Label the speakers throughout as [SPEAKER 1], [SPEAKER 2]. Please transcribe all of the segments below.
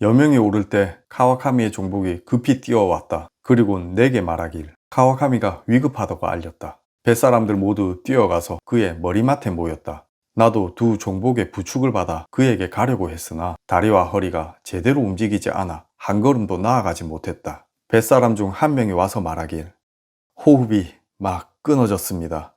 [SPEAKER 1] 여명이 오를 때 카와카미의 종복이 급히 뛰어왔다. 그리고 내게 말하길 카와카미가 위급하다고 알렸다. 뱃사람들 모두 뛰어가서 그의 머리맡에 모였다. 나도 두 종복의 부축을 받아 그에게 가려고 했으나 다리와 허리가 제대로 움직이지 않아 한 걸음도 나아가지 못했다. 뱃사람 중 한 명이 와서 말하길 호흡이 막 끊어졌습니다.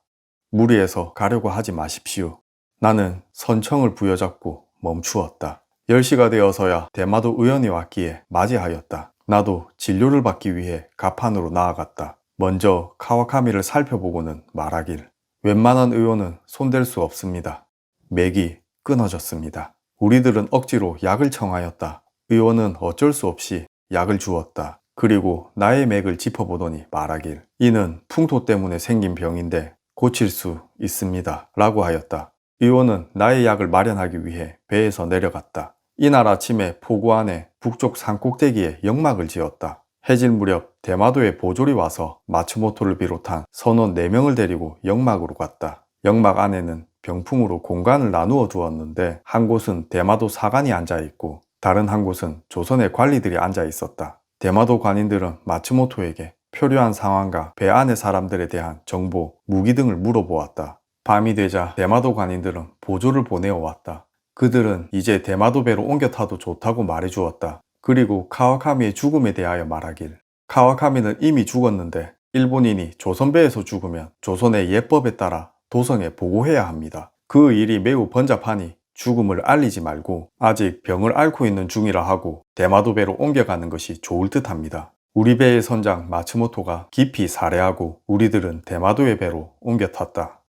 [SPEAKER 1] 무리해서 가려고 하지 마십시오. 나는 선청을 부여잡고 멈추었다. 10시가 되어서야 대마도 의원이 왔기에 맞이하였다. 나도 진료를 받기 위해 가판으로 나아갔다. 먼저 카와카미를 살펴보고는 말하길 웬만한 의원은 손댈 수 없습니다. 맥이 끊어졌습니다. 우리들은 억지로 약을 청하였다. 의원은 어쩔 수 없이 약을 주었다. 그리고 나의 맥을 짚어보더니 말하길 이는 풍토 때문에 생긴 병인데 고칠 수 있습니다 라고 하였다. 의원은 나의 약을 마련하기 위해 배에서 내려갔다. 이날 아침에 포구 안에 북쪽 산꼭대기에 영막을 지었다. 해질 무렵 대마도의 보졸이 와서 마츠모토를 비롯한 선원 4명을 데리고 영막으로 갔다. 영막 안에는 병풍으로 공간을 나누어 두었는데 한 곳은 대마도 사관이 앉아있고 다른 한 곳은 조선의 관리들이 앉아 있었다. 대마도 관인들은 마츠모토에게 표류한 상황과 배 안의 사람들에 대한 정보, 무기 등을 물어보았다. 밤이 되자 대마도 관인들은 보조를 보내어 왔다. 그들은 이제 대마도 배로 옮겨 타도 좋다고 말해주었다. 그리고 카와카미의 죽음에 대하여 말하길 카와카미는 이미 죽었는데 일본인이 조선배에서 죽으면 조선의 예법에 따라 도성에 보고해야 합니다. 그 일이 매우 번잡하니 죽음을 알리지 말고 아직 병을 앓고 있는 중이라 하고 대마도 배로 옮겨가는 것이 좋을 듯 합니다. 우리 배의 선장 마츠모토가 깊이 살해하고 우리들은 대마도의 배로 옮겨 탔다.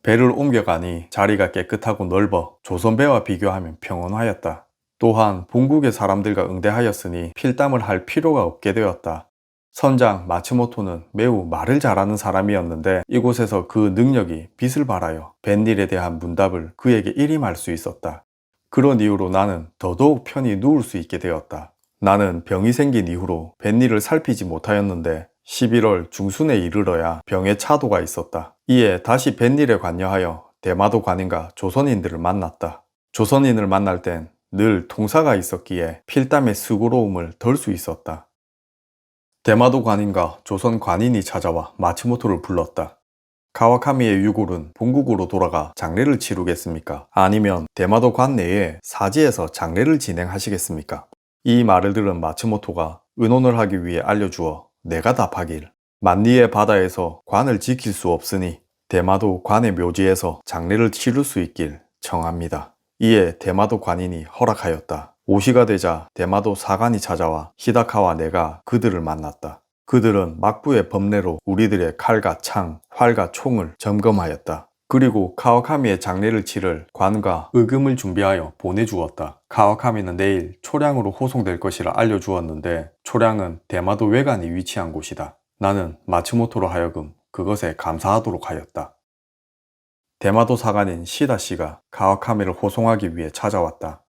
[SPEAKER 1] 배를 옮겨가니 자리가 깨끗하고 넓어 조선배와 비교하면 평온하였다. 또한 본국의 사람들과 응대하였으니 필담을 할 필요가 없게 되었다. 선장 마츠모토는 매우 말을 잘하는 사람이었는데 이곳에서 그 능력이 빛을 발하여 뱃일에 대한 문답을 그에게 일임할 수 있었다. 그런 이유로 나는 더더욱 편히 누울 수 있게 되었다. 나는 병이 생긴 이후로 뱃일을 살피지 못하였는데 11월 중순에 이르러야 병의 차도가 있었다. 이에 다시 뱃일에 관여하여 대마도 관인과 조선인들을 만났다. 조선인을 만날 땐 늘 통사가 있었기에 필담의 수고로움을 덜 수 있었다. 대마도 관인과 조선 관인이 찾아와 마츠모토를 불렀다. 카와카미의 유골은 본국으로 돌아가 장례를 치르겠습니까? 아니면 대마도 관 내에 사지에서 장례를 진행하시겠습니까? 이 말을 들은 마츠모토가 의논을 하기 위해 알려주어 내가 답하길 만리의 바다에서 관을 지킬 수 없으니 대마도 관의 묘지에서 장례를 치를 수 있길 청합니다. 이에 대마도 관인이 허락하였다. 오시가 되자 대마도 사관이 찾아와 히다카와 내가 그들을 만났다. 그들은 막부의 법례로 우리들의 칼과 창, 활과 총을 점검하였다. 그리고 카와카미의 장례를 치를 관과 의금을 준비하여 보내주었다. 카와카미는 내일 초량으로 호송될 것이라 알려주었는데 초량은 대마도 외관이 위치한 곳이다. 나는 마츠모토로 하여금 그것에 감사하도록 하였다. 대마도 사관인 시다씨가 카와카미를 호송하기 위해 찾아왔다.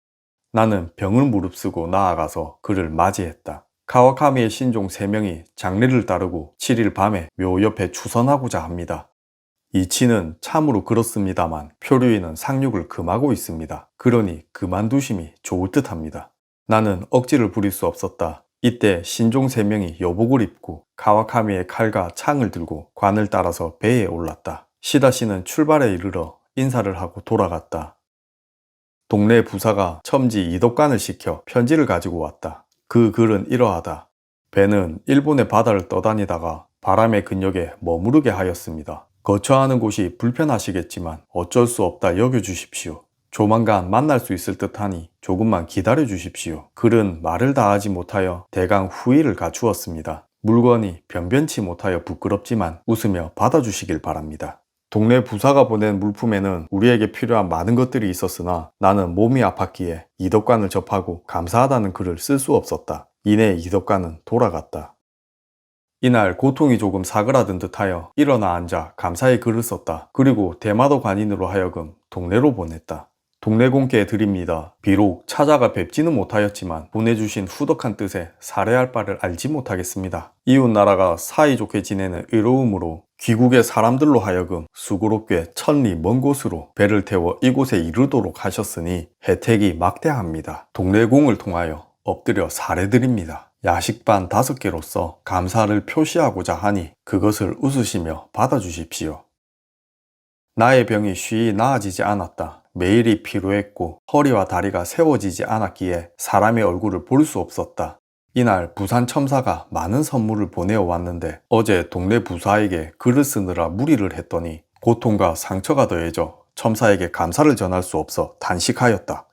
[SPEAKER 1] 나는 병을 무릅쓰고 나아가서 그를 맞이했다. 카와카미의 신종 3명이 장례를 따르고 7일 밤에 묘 옆에 추선하고자 합니다. 이치는 참으로 그렇습니다만 표류인은 상륙을 금하고 있습니다. 그러니 그만두심이 좋을 듯 합니다. 나는 억지를 부릴 수 없었다. 이때 신종 3명이 여복을 입고 카와카미의 칼과 창을 들고 관을 따라서 배에 올랐다. 시다씨는 출발에 이르러 인사를 하고 돌아갔다. 동네 부사가 첨지 이독관을 시켜 편지를 가지고 왔다. 그 글은 이러하다. 배는 일본의 바다를 떠다니다가 바람의 근역에 머무르게 하였습니다. 거처하는 곳이 불편하시겠지만 어쩔 수 없다 여겨주십시오. 조만간 만날 수 있을 듯하니 조금만 기다려 주십시오. 글은 말을 다하지 못하여 대강 후의를 갖추었습니다. 물건이 변변치 못하여 부끄럽지만 웃으며 받아주시길 바랍니다. 동네 부사가 보낸 물품에는 우리에게 필요한 많은 것들이 있었으나 나는 몸이 아팠기에 이덕관을 접하고 감사하다는 글을 쓸 수 없었다. 이내 이덕관은 돌아갔다. 이날 고통이 조금 사그라든 듯하여 일어나 앉아 감사의 글을 썼다. 그리고 대마도 관인으로 하여금 동네로 보냈다. 동네 공께 드립니다. 비록 찾아가 뵙지는 못하였지만 보내주신 후덕한 뜻에 살해할 바를 알지 못하겠습니다. 이웃나라가 사이좋게 지내는 의로움으로 귀국의 사람들로 하여금 수고롭게 천리 먼 곳으로 배를 태워 이곳에 이르도록 하셨으니 혜택이 막대합니다. 동네 공을 통하여 엎드려 사례드립니다. 야식반 5개로서 감사를 표시하고자 하니 그것을 웃으시며 받아주십시오. 나의 병이 쉬이 나아지지 않았다. 매일이 피로했고 허리와 다리가 세워지지 않았기에 사람의 얼굴을 볼 수 없었다. 이날 부산 첨사가 많은 선물을 보내어 왔는데 어제 동네 부사에게 글을 쓰느라 무리를 했더니 고통과 상처가 더해져 첨사에게 감사를 전할 수 없어 단식하였다.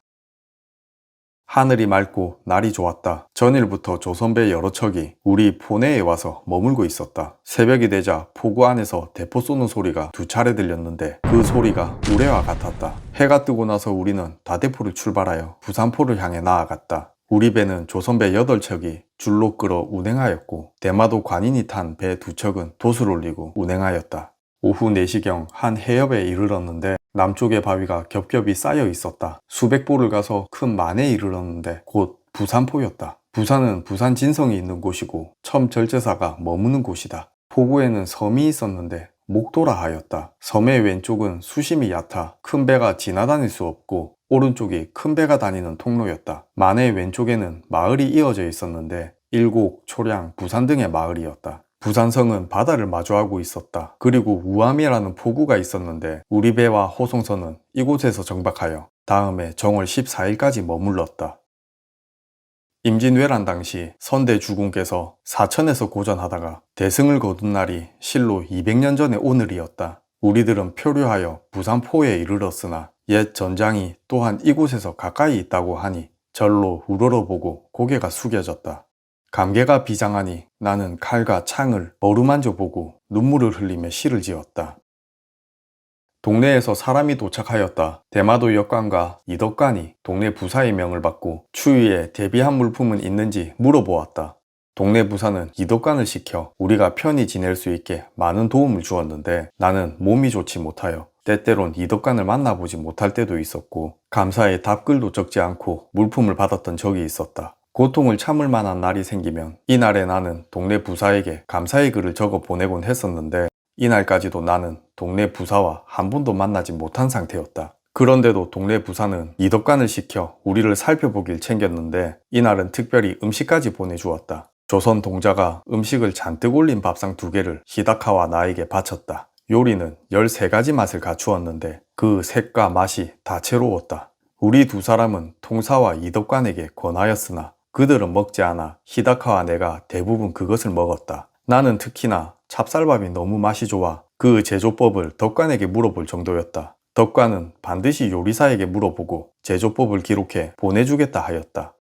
[SPEAKER 1] 하늘이 맑고 날이 좋았다. 전일부터 조선배 여러 척이 우리 포내에 와서 머물고 있었다. 새벽이 되자 포구 안에서 대포 쏘는 소리가 2차례 들렸는데 그 소리가 우레와 같았다. 해가 뜨고 나서 우리는 다대포를 출발하여 부산포를 향해 나아갔다. 우리 배는 조선배 8척이 줄로 끌어 운행하였고 대마도 관인이 탄 배 2척은 돛을 올리고 운행하였다. 오후 4시경 한 해협에 이르렀는데 남쪽의 바위가 겹겹이 쌓여 있었다. 수백 보를 가서 큰 만에 이르렀는데 곧 부산포였다. 부산은 부산 진성이 있는 곳이고 첨절제사가 머무는 곳이다. 포구에는 섬이 있었는데 목도라 하였다. 섬의 왼쪽은 수심이 얕아 큰 배가 지나다닐 수 없고 오른쪽이 큰 배가 다니는 통로였다. 만의 왼쪽에는 마을이 이어져 있었는데 일곡, 초량, 부산 등의 마을이었다. 부산성은 바다를 마주하고 있었다. 그리고 우암이라는 포구가 있었는데 우리 배와 호송선은 이곳에서 정박하여 다음에 정월 14일까지 머물렀다. 임진왜란 당시 선대 주공께서 사천에서 고전하다가 대승을 거둔 날이 실로 200년 전의 오늘이었다. 우리들은 표류하여 부산포에 이르렀으나 옛 전장이 또한 이곳에서 가까이 있다고 하니 절로 우러러보고 고개가 숙여졌다. 감개가 비장하니 나는 칼과 창을 어루만져 보고 눈물을 흘리며 시를 지었다. 동네에서 사람이 도착하였다. 대마도 역관과 이덕관이 동네 부사의 명을 받고 추위에 대비한 물품은 있는지 물어보았다. 동네 부사는 이덕관을 시켜 우리가 편히 지낼 수 있게 많은 도움을 주었는데 나는 몸이 좋지 못하여 때때론 이덕관을 만나보지 못할 때도 있었고 감사의 답글도 적지 않고 물품을 받았던 적이 있었다. 고통을 참을 만한 날이 생기면 이날에 나는 동네 부사에게 감사의 글을 적어 보내곤 했었는데 이날까지도 나는 동네 부사와 한 번도 만나지 못한 상태였다. 그런데도 동네 부사는 이덕관을 시켜 우리를 살펴보길 챙겼는데 이날은 특별히 음식까지 보내주었다. 조선 동자가 음식을 잔뜩 올린 밥상 2개를 히다카와 나에게 바쳤다. 요리는 13가지 맛을 갖추었는데 그 색과 맛이 다채로웠다. 우리 2사람은 통사와 이덕관에게 권하였으나 그들은 먹지 않아 히다카와 내가 대부분 그것을 먹었다. 나는 특히나 찹쌀밥이 너무 맛이 좋아 그 제조법을 덕관에게 물어볼 정도였다. 덕관은 반드시 요리사에게 물어보고 제조법을 기록해 보내주겠다 하였다.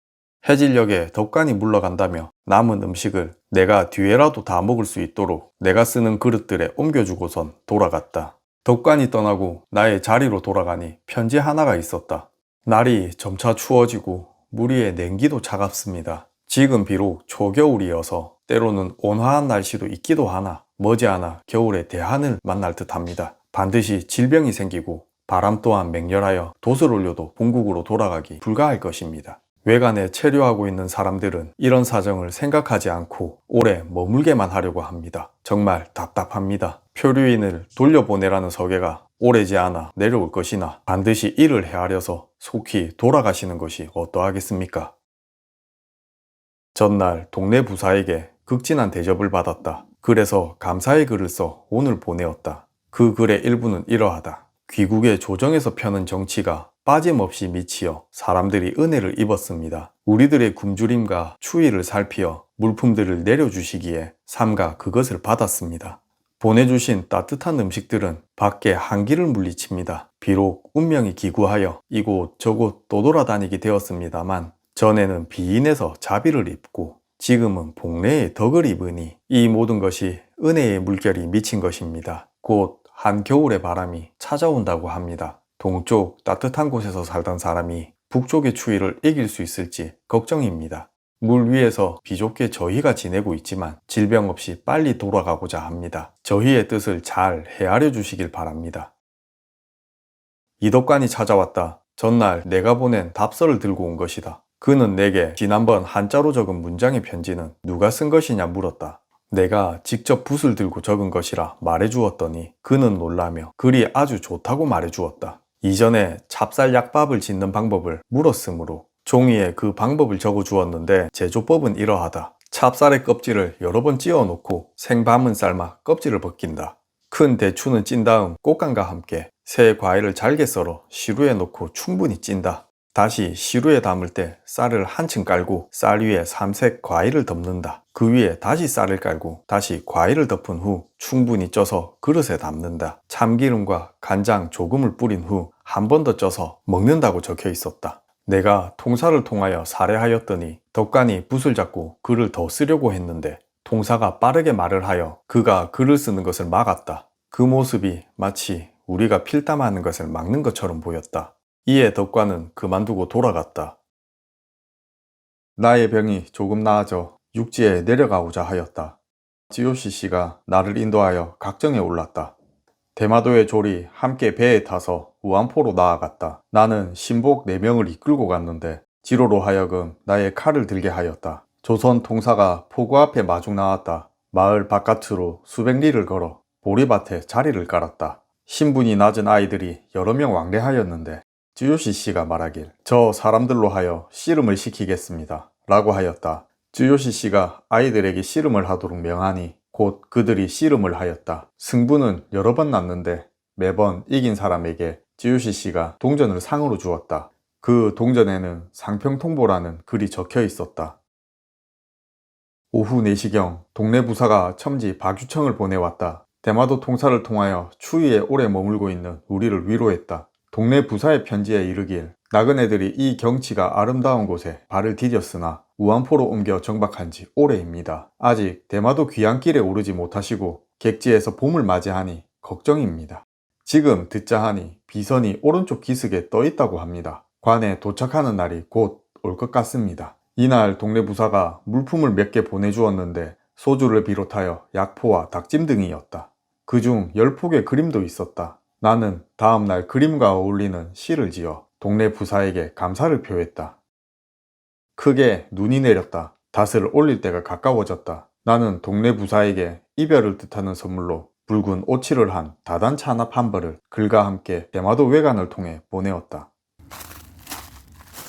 [SPEAKER 1] 해질녘에 덕관이 물러간다며 남은 음식을 내가 뒤에라도 다 먹을 수 있도록 내가 쓰는 그릇들에 옮겨주고선 돌아갔다. 덕관이 떠나고 나의 자리로 돌아가니 편지 하나가 있었다. 날이 점차 추워지고 물 위에 냉기도 차갑습니다. 지금 비록 초겨울이어서 때로는 온화한 날씨도 있기도 하나 머지않아 겨울의 대한을 만날 듯합니다. 반드시 질병이 생기고 바람 또한 맹렬하여 돛을 올려도 본국으로 돌아가기 불가할 것입니다. 외간에 체류하고 있는 사람들은 이런 사정을 생각하지 않고 오래 머물게만 하려고 합니다. 정말 답답합니다. 표류인을 돌려보내라는 서계가 오래지 않아 내려올 것이나 반드시 일을 헤아려서 속히 돌아가시는 것이 어떠하겠습니까? 전날 동네 부사에게 극진한 대접을 받았다. 그래서 감사의 글을 써 오늘 보내었다. 그 글의 일부는 이러하다. 귀국의 조정에서 펴는 정치가 빠짐없이 미치어 사람들이 은혜를 입었습니다. 우리들의 굶주림과 추위를 살피어 물품들을 내려주시기에 삼가 그것을 받았습니다. 보내주신 따뜻한 음식들은 밖에 한기를 물리칩니다. 비록 운명이 기구하여 이곳 저곳 떠돌아다니게 되었습니다만 전에는 비인에서 자비를 입고 지금은 복례의 덕을 입으니 이 모든 것이 은혜의 물결이 미친 것입니다. 곧 한겨울의 바람이 찾아온다고 합니다. 동쪽 따뜻한 곳에서 살던 사람이 북쪽의 추위를 이길 수 있을지 걱정입니다. 물 위에서 비좁게 저희가 지내고 있지만 질병 없이 빨리 돌아가고자 합니다. 저희의 뜻을 잘 헤아려 주시길 바랍니다. 이덕관이 찾아왔다. 전날 내가 보낸 답서를 들고 온 것이다. 그는 내게 지난번 한자로 적은 문장의 편지는 누가 쓴 것이냐 물었다. 내가 직접 붓을 들고 적은 것이라 말해주었더니 그는 놀라며 글이 아주 좋다고 말해주었다. 이전에 찹쌀 약밥을 짓는 방법을 물었으므로 종이에 그 방법을 적어 주었는데 제조법은 이러하다. 찹쌀의 껍질을 여러 번 찧어 놓고 생밤은 삶아 껍질을 벗긴다. 큰 대추는 찐 다음 꽃감과 함께 새 과일을 잘게 썰어 시루에 넣고 충분히 찐다. 다시 시루에 담을 때 쌀을 한층 깔고 쌀 위에 삼색 과일을 덮는다. 그 위에 다시 쌀을 깔고 다시 과일을 덮은 후 충분히 쪄서 그릇에 담는다. 참기름과 간장 조금을 뿌린 후 한 번 더 쪄서 먹는다고 적혀 있었다. 내가 통사를 통하여 살해하였더니 덕관이 붓을 잡고 글을 더 쓰려고 했는데 통사가 빠르게 말을 하여 그가 글을 쓰는 것을 막았다. 그 모습이 마치 우리가 필담하는 것을 막는 것처럼 보였다. 이에 덕관은 그만두고 돌아갔다. 나의 병이 조금 나아져 육지에 내려가고자 하였다. 지요시 씨가 나를 인도하여 각정에 올랐다. 대마도의 졸이 함께 배에 타서 우안포로 나아갔다. 나는 신복 4명을 이끌고 갔는데 지로로 하여금 나의 칼을 들게 하였다. 조선 통사가 포구 앞에 마중 나왔다. 마을 바깥으로 수백 리를 걸어 보리밭에 자리를 깔았다. 신분이 낮은 아이들이 여러 명 왕래하였는데 쯔요시 씨가 말하길 저 사람들로 하여 씨름을 시키겠습니다 라고 하였다. 쯔요시 씨가 아이들에게 씨름을 하도록 명하니 곧 그들이 씨름을 하였다. 승부는 여러 번 났는데 매번 이긴 사람에게 쯔요시 씨가 동전을 상으로 주었다. 그 동전에는 상평통보라는 글이 적혀 있었다. 오후 4시경 동네 부사가 첨지 박유청을 보내왔다. 대마도 통사를 통하여 추위에 오래 머물고 있는 우리를 위로했다. 동네 부사의 편지에 이르길 나그네들이 이 경치가 아름다운 곳에 발을 디뎠으나 우안포로 옮겨 정박한 지 오래입니다. 아직 대마도 귀향길에 오르지 못하시고 객지에서 봄을 맞이하니 걱정입니다. 지금 듣자 하니 비선이 오른쪽 기슭에 떠 있다고 합니다. 관에 도착하는 날이 곧 올 것 같습니다. 이날 동네 부사가 물품을 몇 개 보내주었는데 소주를 비롯하여 약포와 닭찜 등이었다. 그중 10폭의 그림도 있었다. 나는 다음날 그림과 어울리는 시를 지어 동네 부사에게 감사를 표했다. 크게 눈이 내렸다. 닷을 올릴 때가 가까워졌다. 나는 동네 부사에게 이별을 뜻하는 선물로 붉은 오칠을 한 다단 찬압 한 벌을 글과 함께 대마도 외관을 통해 보내었다.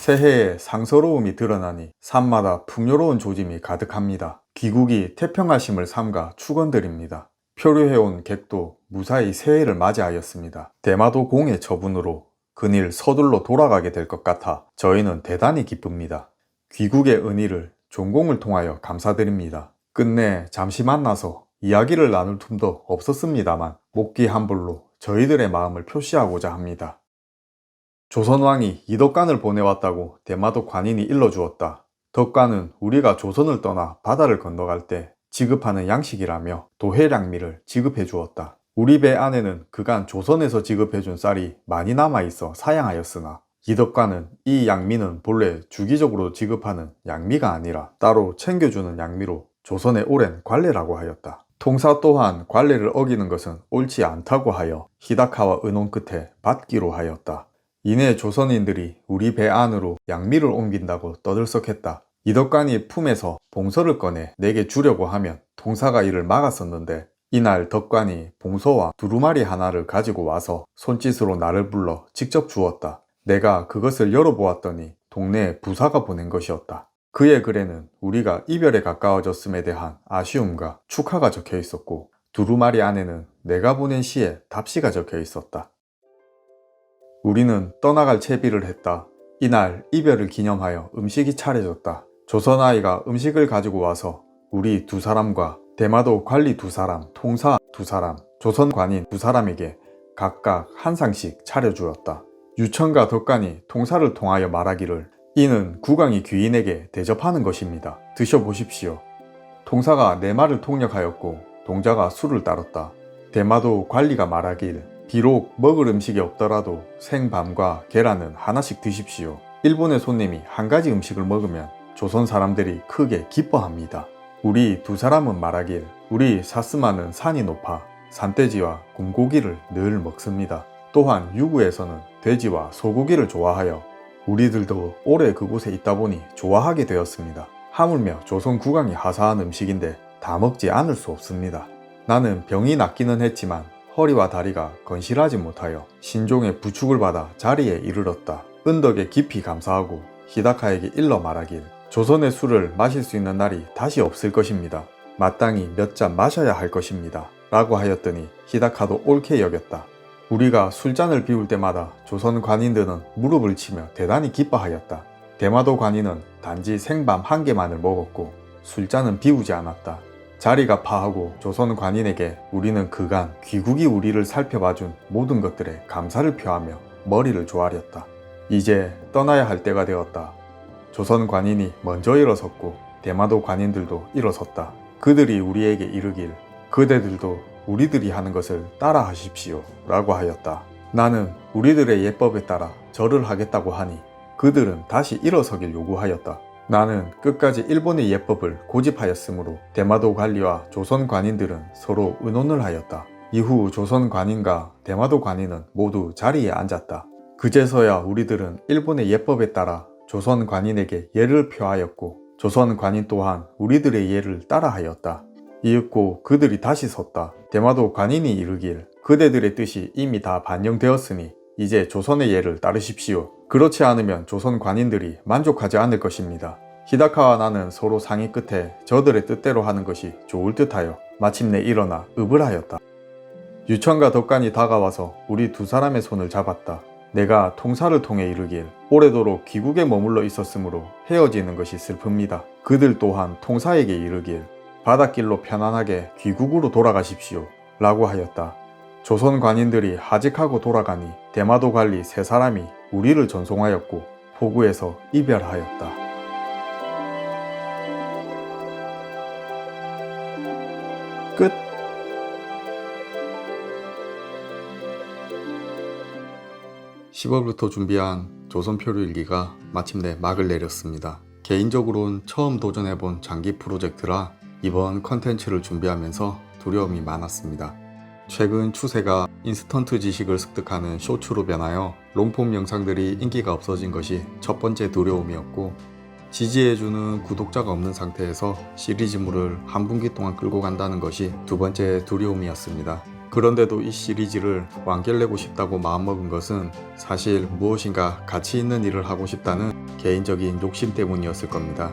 [SPEAKER 1] 새해에 상서로움이 드러나니 산마다 풍요로운 조짐이 가득합니다. 귀국이 태평하심을 삼가 축원드립니다. 표류해온 객도 무사히 새해를 맞이하였습니다. 대마도 공의 처분으로 근일 서둘러 돌아가게 될 것 같아 저희는 대단히 기쁩니다. 귀국의 은희를 종공을 통하여 감사드립니다. 끝내 잠시 만나서 이야기를 나눌 틈도 없었습니다만 목기 한불로 저희들의 마음을 표시하고자 합니다. 조선왕이 이덕관을 보내왔다고 대마도 관인이 일러주었다. 덕관은 우리가 조선을 떠나 바다를 건너갈 때 지급하는 양식이라며 도해량미를 지급해 주었다. 우리 배 안에는 그간 조선에서 지급해준 쌀이 많이 남아있어 사양하였으나 이덕관은 이 양미는 본래 주기적으로 지급하는 양미가 아니라 따로 챙겨주는 양미로 조선의 오랜 관례라고 하였다. 통사 또한 관례를 어기는 것은 옳지 않다고 하여 히다카와 의논 끝에 받기로 하였다. 이내 조선인들이 우리 배 안으로 양미를 옮긴다고 떠들썩했다. 이덕관이 품에서 봉서를 꺼내 내게 주려고 하면 통사가 이를 막았었는데 이날 덕관이 봉서와 두루마리 하나를 가지고 와서 손짓으로 나를 불러 직접 주었다. 내가 그것을 열어보았더니 동네에 부사가 보낸 것이었다. 그의 글에는 우리가 이별에 가까워졌음에 대한 아쉬움과 축하가 적혀 있었고 두루마리 안에는 내가 보낸 시에 답시가 적혀 있었다. 우리는 떠나갈 채비를 했다. 이날 이별을 기념하여 음식이 차려졌다. 조선 아이가 음식을 가지고 와서 우리 2사람과 대마도 관리 2사람, 통사 2사람, 조선 관인 2사람에게 각각 한 상씩 차려주었다. 유천과 덕관이 통사를 통하여 말하기를 이는 국왕이 귀인에게 대접하는 것입니다. 드셔보십시오. 통사가 내 말을 통역하였고 동자가 술을 따랐다. 대마도 관리가 말하길 비록 먹을 음식이 없더라도 생밤과 계란은 하나씩 드십시오. 일본의 손님이 한 가지 음식을 먹으면 조선 사람들이 크게 기뻐합니다. 우리 2사람은 말하길 우리 사스마는 산이 높아 산돼지와 곰고기를 늘 먹습니다. 또한 유구에서는 돼지와 소고기를 좋아하여 우리들도 오래 그곳에 있다 보니 좋아하게 되었습니다. 하물며 조선 국왕이 하사한 음식인데 다 먹지 않을 수 없습니다. 나는 병이 낫기는 했지만 허리와 다리가 건실하지 못하여 신종의 부축을 받아 자리에 이르렀다. 은덕에 깊이 감사하고 히다카에게 일러 말하길 조선의 술을 마실 수 있는 날이 다시 없을 것입니다. 마땅히 몇 잔 마셔야 할 것입니다. 라고 하였더니 히다카도 옳게 여겼다. 우리가 술잔을 비울 때마다 조선 관인들은 무릎을 치며 대단히 기뻐하였다. 대마도 관인은 단지 생밤 한 개만을 먹었고 술잔은 비우지 않았다. 자리가 파하고 조선 관인에게 우리는 그간 귀국이 우리를 살펴봐준 모든 것들에 감사를 표하며 머리를 조아렸다. 이제 떠나야 할 때가 되었다. 조선 관인이 먼저 일어섰고 대마도 관인들도 일어섰다. 그들이 우리에게 이르길 그대들도 우리들이 하는 것을 따라 하십시오 라고 하였다. 나는 우리들의 예법에 따라 절을 하겠다고 하니 그들은 다시 일어서길 요구하였다. 나는 끝까지 일본의 예법을 고집하였으므로 대마도 관리와 조선 관인들은 서로 의논을 하였다. 이후 조선 관인과 대마도 관인은 모두 자리에 앉았다. 그제서야 우리들은 일본의 예법에 따라 조선 관인에게 예를 표하였고 조선 관인 또한 우리들의 예를 따라하였다. 이윽고 그들이 다시 섰다. 대마도 관인이 이르길 그대들의 뜻이 이미 다 반영되었으니 이제 조선의 예를 따르십시오. 그렇지 않으면 조선 관인들이 만족하지 않을 것입니다. 히다카와 나는 서로 상의 끝에 저들의 뜻대로 하는 것이 좋을 듯하여 마침내 일어나 읍을 하였다. 유천과 덕간이 다가와서 우리 두 사람의 손을 잡았다. 내가 통사를 통해 이르길 오래도록 귀국에 머물러 있었으므로 헤어지는 것이 슬픕니다. 그들 또한 통사에게 이르길 바닷길로 편안하게 귀국으로 돌아가십시오 라고 하였다. 조선 관인들이 하직하고 돌아가니 대마도 관리 세 사람이 우리를 전송하였고 포구에서 이별하였다. 끝. (10월부터) 준비한 조선표류일기가 마침내 막을 내렸습니다. 개인적으로는 처음 도전해본 장기 프로젝트라 이번 컨텐츠를 준비하면서 두려움이 많았습니다. 최근 추세가 인스턴트 지식을 습득하는 쇼츠로 변하여 롱폼 영상들이 인기가 없어진 것이 첫 번째 두려움이었고 지지해주는 구독자가 없는 상태에서 시리즈물을 한 분기 동안 끌고 간다는 것이 두 번째 두려움이었습니다. 그런데도 이 시리즈를 완결내고 싶다고 마음먹은 것은 사실 무엇인가 가치 있는 일을 하고 싶다는 개인적인 욕심 때문이었을 겁니다.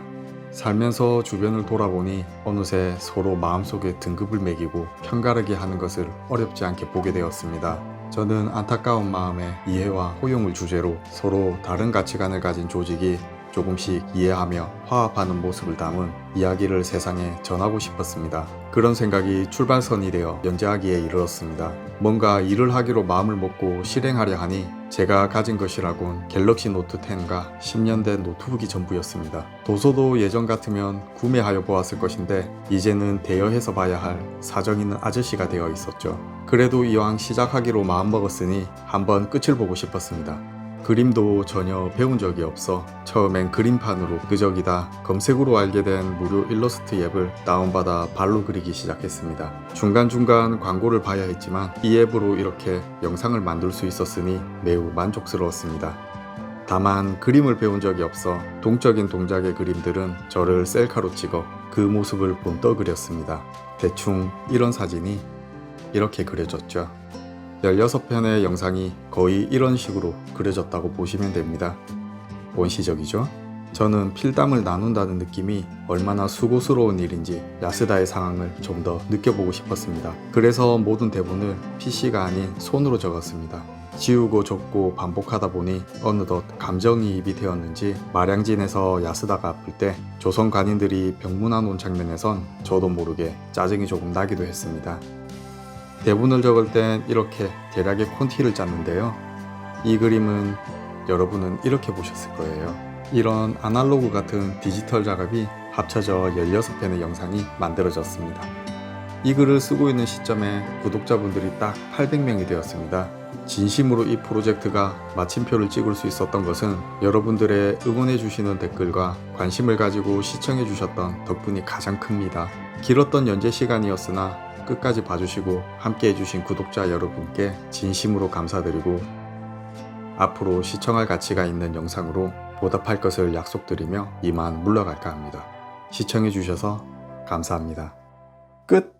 [SPEAKER 1] 살면서 주변을 돌아보니 어느새 서로 마음속에 등급을 매기고 편가르기 하는 것을 어렵지 않게 보게 되었습니다. 저는 안타까운 마음에 이해와 호용을 주제로 서로 다른 가치관을 가진 조직이 조금씩 이해하며 화합하는 모습을 담은 이야기를 세상에 전하고 싶었습니다. 그런 생각이 출발선이 되어 연재하기에 이르렀습니다. 뭔가 일을 하기로 마음을 먹고 실행하려 하니 제가 가진 것이라곤 갤럭시 노트 10과 10년 된 노트북이 전부였습니다. 도서도 예전 같으면 구매하여 보았을 것인데 이제는 대여해서 봐야 할 사정 있는 아저씨가 되어 있었죠. 그래도 이왕 시작하기로 마음먹었으니 한번 끝을 보고 싶었습니다. 그림도 전혀 배운 적이 없어 처음엔 그림판으로 끄적이다 검색으로 알게 된 무료 일러스트 앱을 다운받아 발로 그리기 시작했습니다. 중간중간 광고를 봐야 했지만 이 앱으로 이렇게 영상을 만들 수 있었으니 매우 만족스러웠습니다. 다만 그림을 배운 적이 없어 동적인 동작의 그림들은 저를 셀카로 찍어 그 모습을 본떠 그렸습니다. 대충 이런 사진이 이렇게 그려졌죠. 16편의 영상이 거의 이런 식으로 그려졌다고 보시면 됩니다. 원시적이죠? 저는 필담을 나눈다는 느낌이 얼마나 수고스러운 일인지 야스다의 상황을 좀 더 느껴보고 싶었습니다. 그래서 모든 대본을 PC가 아닌 손으로 적었습니다. 지우고 적고 반복하다 보니 어느덧 감정이입이 되었는지 마량진에서 야스다가 아플 때 조선 관인들이 병문안 온 장면에선 저도 모르게 짜증이 조금 나기도 했습니다. 대본을 적을 땐 이렇게 대략의 콘티를 짰는데요. 이 그림은 여러분은 이렇게 보셨을 거예요. 이런 아날로그 같은 디지털 작업이 합쳐져 16편의 영상이 만들어졌습니다. 이 글을 쓰고 있는 시점에 구독자분들이 딱 800명이 되었습니다. 진심으로 이 프로젝트가 마침표를 찍을 수 있었던 것은 여러분들의 응원해주시는 댓글과 관심을 가지고 시청해주셨던 덕분이 가장 큽니다. 길었던 연재 시간이었으나 끝까지 봐주시고 함께 해주신 구독자 여러분께 진심으로 감사드리고 앞으로 시청할 가치가 있는 영상으로 보답할 것을 약속드리며 이만 물러갈까 합니다. 시청해주셔서 감사합니다. 끝!